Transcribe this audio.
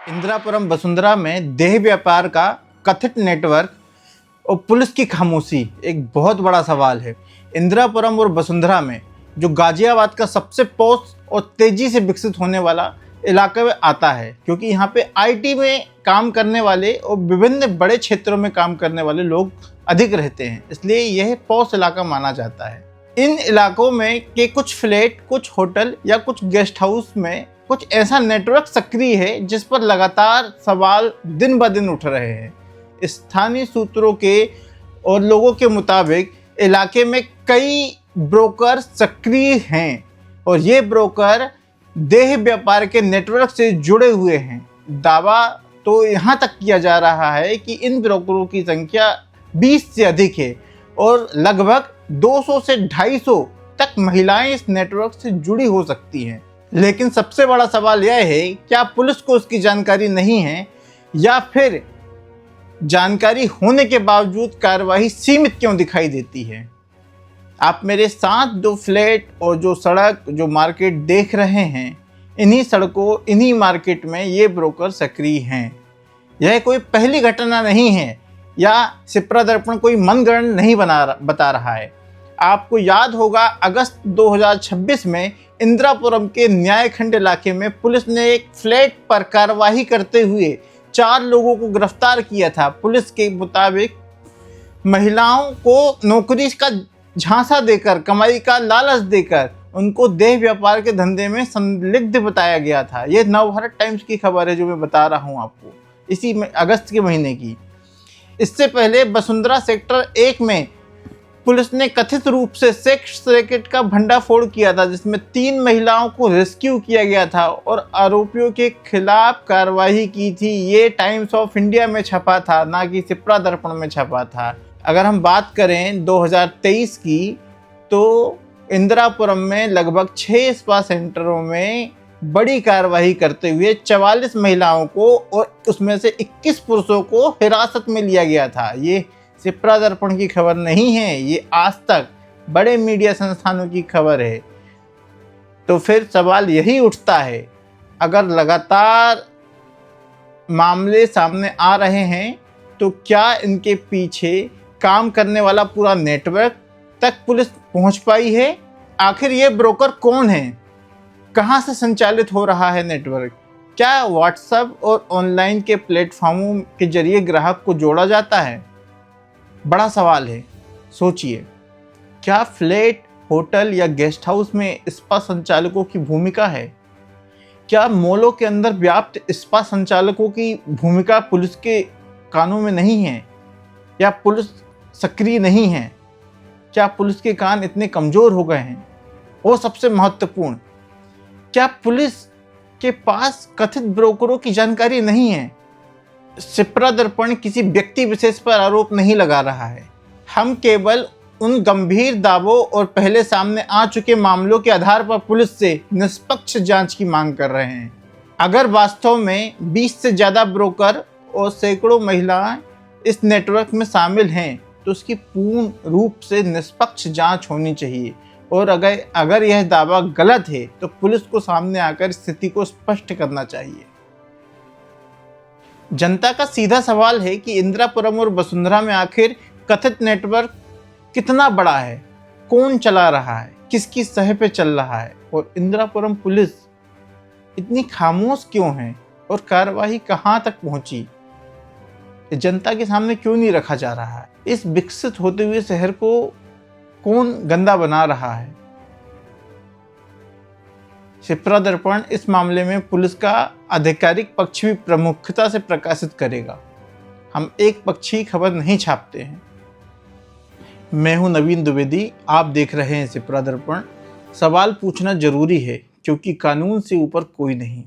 इंदिरापुरम वसुंधरा में देह व्यापार का कथित नेटवर्क और पुलिस की खामोशी एक बहुत बड़ा सवाल है। इंदिरापुरम और वसुंधरा में जो गाजियाबाद का सबसे पॉश और तेजी से विकसित होने वाला इलाके में आता है, क्योंकि यहाँ पे आईटी में काम करने वाले और विभिन्न बड़े क्षेत्रों में काम करने वाले लोग अधिक रहते हैं, इसलिए यह पॉश इलाका माना जाता है। इन इलाकों में के कुछ फ्लैट, कुछ होटल या कुछ गेस्ट हाउस में कुछ ऐसा नेटवर्क सक्रिय है जिस पर लगातार सवाल दिन ब दिन उठ रहे हैं। स्थानीय सूत्रों के और लोगों के मुताबिक इलाके में कई ब्रोकर सक्रिय हैं और ये ब्रोकर देह व्यापार के नेटवर्क से जुड़े हुए हैं। दावा तो यहाँ तक किया जा रहा है कि इन ब्रोकरों की संख्या 20 से अधिक है और लगभग 200 से 250 तक महिलाएं इस नेटवर्क से जुड़ी हो सकती हैं। लेकिन सबसे बड़ा सवाल यह है, क्या पुलिस को उसकी जानकारी नहीं है या फिर जानकारी होने के बावजूद कार्रवाई सीमित क्यों दिखाई देती है। आप मेरे साथ जो फ्लैट और जो सड़क, जो मार्केट देख रहे हैं, इन्हीं सड़कों, इन्हीं मार्केट में ये ब्रोकर सक्रिय हैं। यह कोई पहली घटना नहीं है या सिप्रा दर्पण कोई मनगढ़ंत नहीं बता रहा है। आपको याद होगा, अगस्त 2026 में इंदिरापुरम के न्यायखंड इलाके में पुलिस ने एक फ्लैट पर कार्रवाई करते हुए 4 लोगों को गिरफ्तार किया था। पुलिस के मुताबिक महिलाओं को नौकरी का झांसा देकर, कमाई का लालच देकर उनको देह व्यापार के धंधे में संलिग्ध बताया गया था। ये नवभारत टाइम्स की खबर है जो मैं बता रहा हूँ आपको, इसी में अगस्त के महीने की। इससे पहले वसुंधरा सेक्टर 1 में पुलिस ने कथित रूप से सेक्स रैकेट का भंडाफोड़ किया था, जिसमें 3 महिलाओं को रेस्क्यू किया गया था और आरोपियों के खिलाफ कार्रवाई की थी। ये टाइम्स ऑफ इंडिया में छपा था, ना कि सिप्रा दर्पण में छपा था। अगर हम बात करें 2023 की, तो इंदिरापुरम में लगभग 6 स्पा सेंटरों में बड़ी कार्रवाई करते हुए 44 महिलाओं को और उसमें से 21 पुरुषों को हिरासत में लिया गया था। ये सिप्रा दर्पण की खबर नहीं है, ये आज तक बड़े मीडिया संस्थानों की खबर है। तो फिर सवाल यही उठता है, अगर लगातार मामले सामने आ रहे हैं तो क्या इनके पीछे काम करने वाला पूरा नेटवर्क तक पुलिस पहुंच पाई है? आखिर ये ब्रोकर कौन है? कहां से संचालित हो रहा है नेटवर्क? क्या व्हाट्सएप और ऑनलाइन के प्लेटफॉर्मों के जरिए ग्राहक को जोड़ा जाता है? बड़ा सवाल है। सोचिए, क्या फ्लैट, होटल या गेस्ट हाउस में स्पा संचालकों की भूमिका है? क्या मॉलों के अंदर व्याप्त स्पा संचालकों की भूमिका पुलिस के कानों में नहीं है या पुलिस सक्रिय नहीं है? क्या पुलिस के कान इतने कमज़ोर हो गए हैं? और सबसे महत्वपूर्ण, क्या पुलिस के पास कथित ब्रोकरों की जानकारी नहीं है? सिप्रा दर्पण किसी व्यक्ति विशेष पर आरोप नहीं लगा रहा है। हम केवल उन गंभीर दावों और पहले सामने आ चुके मामलों के आधार पर पुलिस से निष्पक्ष जांच की मांग कर रहे हैं। अगर वास्तव में 20 से ज़्यादा ब्रोकर और सैकड़ों महिलाएं इस नेटवर्क में शामिल हैं, तो उसकी पूर्ण रूप से निष्पक्ष जांच होनी चाहिए और अगर यह दावा गलत है तो पुलिस को सामने आकर स्थिति को स्पष्ट करना चाहिए। जनता का सीधा सवाल है कि इंदिरापुरम और वसुंधरा में आखिर कथित नेटवर्क कितना बड़ा है, कौन चला रहा है, किसकी सह पे चल रहा है और इंदिरापुरम पुलिस इतनी खामोश क्यों है और कार्रवाई कहां तक पहुंची? जनता के सामने क्यों नहीं रखा जा रहा है? इस विकसित होते हुए शहर को कौन गंदा बना रहा है? सिप्रा दर्पण इस मामले में पुलिस का आधिकारिक पक्ष भी प्रमुखता से प्रकाशित करेगा। हम एक पक्षी खबर नहीं छापते हैं। मैं हूं नवीन द्विवेदी, आप देख रहे हैं सिप्रा दर्पण। सवाल पूछना जरूरी है क्योंकि कानून से ऊपर कोई नहीं।